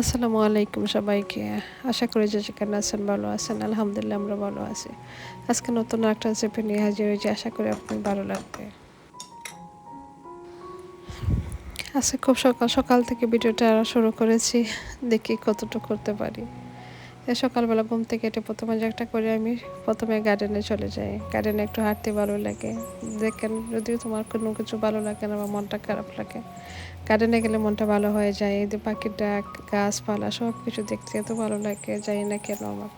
আসসালামু আলাইকুম সবাইকে। আশা করি যে যেখানে আছেন ভালো আছেন। আলহামদুলিল্লাহ আমরা ভালো আছি। আজকে নতুন একটা রেসিপি নিয়ে হাজির হয়েছি। আশা করি আপনার ভালো লাগবে। আজকে খুব সকাল সকাল থেকে ভিডিওটা শুরু করেছি। দেখি কতটুকু করতে পারি। সকালবেলা ঘুম থেকে উঠে প্রথমে যে একটা করে আমি প্রথমে গার্ডেনে চলে যাই। গার্ডেনে একটু হাঁটতে ভালো লাগে। দেখেন যদিও তোমার কোনো কিছু ভালো লাগে না বা মনটা খারাপ লাগে, গার্ডেনে গেলে মনটা ভালো হয়ে যায়। এই যে পাখির ডাক, গাছপালা সব কিছু দেখতে এত ভালো লাগে, জানি না কেন আমার।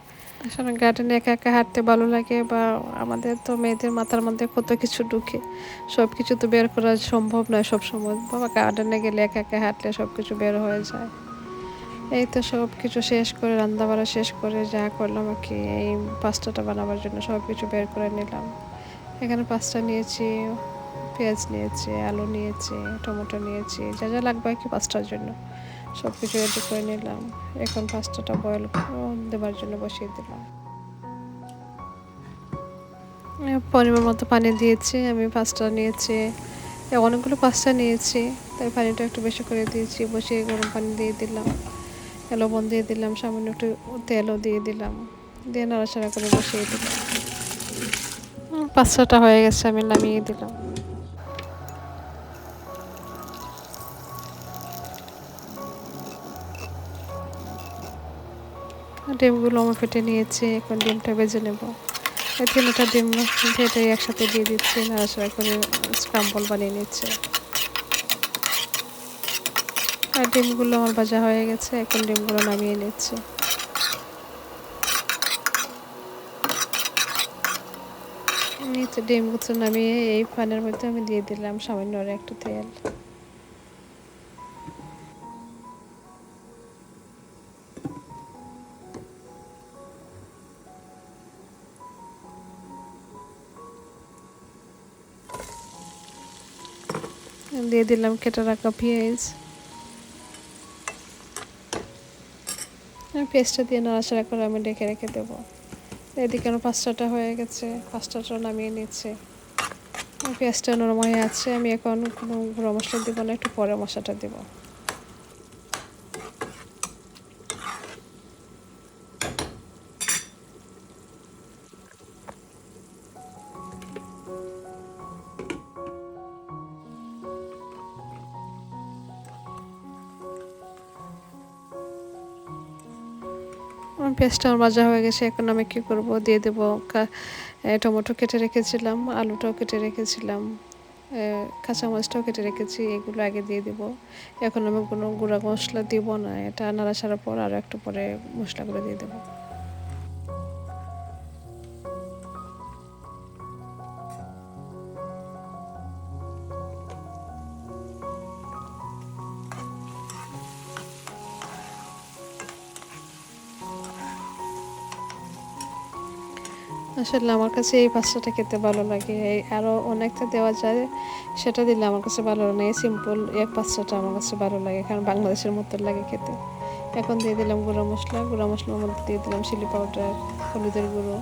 আসলে গার্ডেনে একা একা হাঁটতে ভালো লাগে, বা আমাদের তো মেয়েদের মাথার মধ্যে কত কিছু ঢুকে, সব কিছু তো বের করা সম্ভব নয় সবসময়। বাবা গার্ডেনে গেলে একা একা হাঁটলে সব কিছু বের হয়ে যায়। এই তো সব কিছু শেষ করে রান্না বাড়া শেষ করে যা করলাম আর কি, এই পাস্তাটা বানাবার জন্য সব কিছু বের করে নিলাম। এখানে পাস্তা নিয়েছি, পেঁয়াজ নিয়েছি, আলু নিয়েছি, টমেটো নিয়েছি, যা যা লাগবে আর কি পাস্তার জন্য সব কিছু রেডি করে নিলাম। এখন পাস্তাটা বয়েল দেওয়ার জন্য বসিয়ে দিলাম। পরিমাণ মতো পানি দিয়েছি, আমি পাস্তা নিয়েছি, অনেকগুলো পাস্তা নিয়েছি, তাই পানিটা একটু বেশি করে দিয়েছি। বসিয়ে গরম পানি দিয়ে দিলাম, লবণ দিয়ে দিলাম, সামান্য একটু তেলও দিয়ে দিলাম, দিয়ে নাড়াচাড়া করে বসিয়ে দিলাম। পাস্তাটা হয়ে গেছে, আমি নামিয়ে দিলাম। ডিমগুলো আমি ফেটে নিয়েছি, এখন ডিমটা ভেজে নেব। এই তিনটা ডিম ফেটে একসাথে দিয়ে দিচ্ছি, নাড়াচাড়া করে স্ক্রাম্বল বানিয়ে নিচ্ছে। আর ডিমগুলো আমার ভাজা হয়ে গেছে, এখন ডিমগুলো নামিয়ে নিচ্ছি। নিচে ডিমগুলো নামিয়ে এই পানের মধ্যে আমি দিয়ে দিলাম সামান্য আর একটু তেল। দিয়ে দিলাম কেটে রাখা পেঁয়াজ। পেঁয়াজটা দিয়ে নাড়াচাড়া করে আমি ঢেকে রেখে দেবো। এদিকে আমার পাস্তাটা হয়ে গেছে, পাস্তাটা নামিয়ে নিচ্ছে। পেঁয়াজটা নরম হয়ে আছে, আমি এখন কোনো গুঁড়ো মশলা দেবো না, একটু পরে মশলাটা দেবো। আমার পেঁয়াজটা আমার ভাজা হয়ে গেছে, এখন আমি কী করবো, দিয়ে দেবো টমেটো কেটে রেখেছিলাম, আলুটাও কেটে রেখেছিলাম, কাঁচামরিচটাও কেটে রেখেছি, এগুলো আগে দিয়ে দেবো। এখন আমি কোনো গুঁড়া মশলা দিব না, এটা নাড়াচাড়ার পর আরও একটু পরে মশলাগুলো দিয়ে দেবো। আসলে আমার কাছে এই পাস্তাটা খেতে ভালো লাগে, আরও অনেকটা দেওয়া যায়, সেটা দিলে আমার কাছে ভালো লাগে না। এই সিম্পল এক পাস্তাটা আমার কাছে ভালো লাগে, কারণ বাংলাদেশের মতো লাগে খেতে। এখন দিয়ে দিলাম গুঁড়া মশলার মধ্যে দিয়ে দিলাম চিলি পাউডার, হলুদের গুঁড়ো,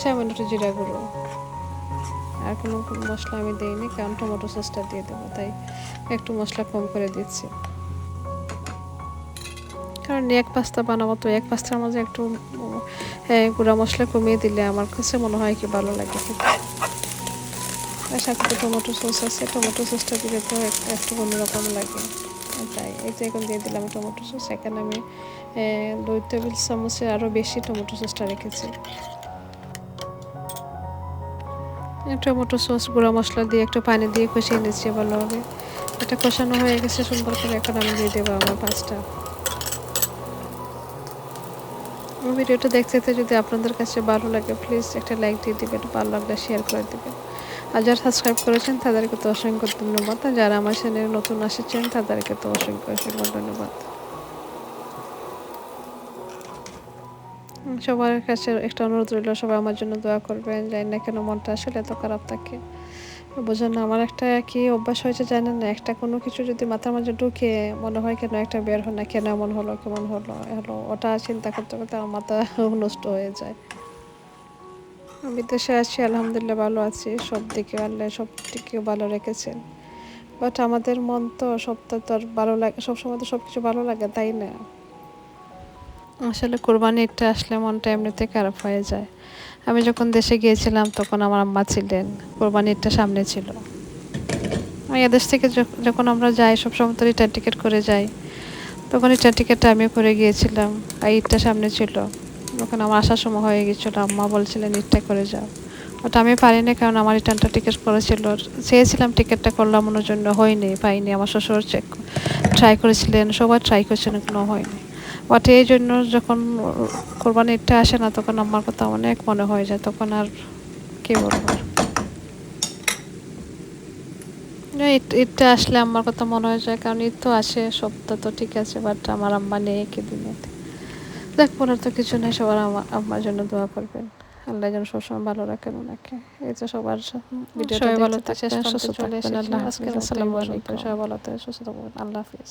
সামান্য একটু জিরা গুঁড়ো। আর কোনো মশলা আমি দিইনি, কারণ টমেটো সসটা দিয়ে দেবো, তাই একটু মশলা কম করে দিচ্ছি। কারণ এক পাস্তা বানাবো, তো এক পাস্তার মাঝে একটু গুঁড়া মশলা কমিয়ে দিলে আমার কাছে মনে হয় কি ভালো লাগে খেতে। আর সাথে তো টমেটো সস আছে, টমেটো সসটা দিলে তো একটু অন্যরকম লাগে। তাই এই যে এখন দিয়ে দিলাম টমেটো সস। এখানে আমি 2 টেবিল চামচের আরও বেশি টমেটো সসটা রেখেছি। টমেটো সস গুঁড়া মশলা দিয়ে একটু পানি দিয়ে কষিয়ে নিচ্ছি ভালোভাবে। এটা কষানো হয়ে গেছে সুন্দর করে, এখন আমি দিয়ে দেবো আমার পাস্তা। ভিডিওটা দেখতে যদি আপনাদের কাছে ভালো লাগে, প্লিজ একটা লাইক দিয়ে দিবেন, ভালো লাগলে শেয়ার করে দিবেন। আর যারা সাবস্ক্রাইব করেছেন তাদেরকে তো অসংখ্য ধন্যবাদ, আর যারা আমার চ্যানেলে নতুন এসেছেন তাদেরকে তো অসংখ্য অসংখ্য ধন্যবাদ। সবার কাছে একটা অনুরোধ রইল, সবাই আমার জন্য দোয়া করবেন। জানি না কেন মনটা আসলে এত খারাপ থাকে, বোঝেন না। আমার একটা কি অভ্যাস হয়েছে জানেন না, একটা কোনো কিছু যদি মাথার মাঝে ঢুকে, মনে হয় কেন একটা বের হয় না, কেন এমন হলো, কেমন হলো হলো, ওটা চিন্তা করতে করতে আমার মাথা নষ্ট হয়ে যায়। বিদেশে আছি, আলহামদুলিল্লাহ ভালো আছি, সব দিকে আল্লাহ সব দিকে ভালো রেখেছেন। বাট আমাদের মন তো সবটা তো আর ভালো লাগে, সবসময় তো সব কিছু ভালো লাগে তাই না। আসলে কোরবানি ঈদটা আসলে মনটা এমনিতে খারাপ হয়ে যায়। আমি যখন দেশে গিয়েছিলাম তখন আমার আম্মা ছিলেন। কোরবানি ঈদটা সামনে ছিল। এদেশ থেকে যখন আমরা যাই সবসময় তো রিটার্ন টিকিট করে যাই। তখন রিটার্ন টিকিটটা আমিও করে গিয়েছিলাম। আর ঈদটা সামনে ছিল। তখন আমার আসার সময় হয়ে গেছিলো। আম্মা বলছিলেন ঈদটা করে যাও। ওটা আমি পারিনি কারণ আমার রিটার্নটা টিকিট করেছিল। চেয়েছিলাম টিকিটটা করলাম ওনার জন্য হয়নি পাইনি। আমার শ্বশুর ট্রাই করেছিলেন সবাই ট্রাই করেছিলেন কোনো হয়নি। বাট এই জন্য যখন কোরবানি ঈদটা আসে না তখন আমার কথা অনেক মনে হয়ে যায় তখন আর কি বলবো আর। ঈদটা আসলে আমার কথা মনে হয়ে যায় কারণ ঈদ তো আসে সপ্তাহ তো ঠিক আছে বাট আমার আম্মা নেই কি দুনিয়াতে। দেখ বলার তো কিছু নেই সবার আমার আম্মার জন্য দোয়া করবেন আল্লাহ যেন সবসময় ভালো রাখেন ওনাকে। এই তো সবার ভিডিওটা সবাই ভালো থাকবেন সুস্থ থাকবেন আল্লাহ হাফিজ আসসালামু আলাইকুম সবাই ভালো থাকবেন সুস্থ থাকবেন আল্লাহ হাফিজ।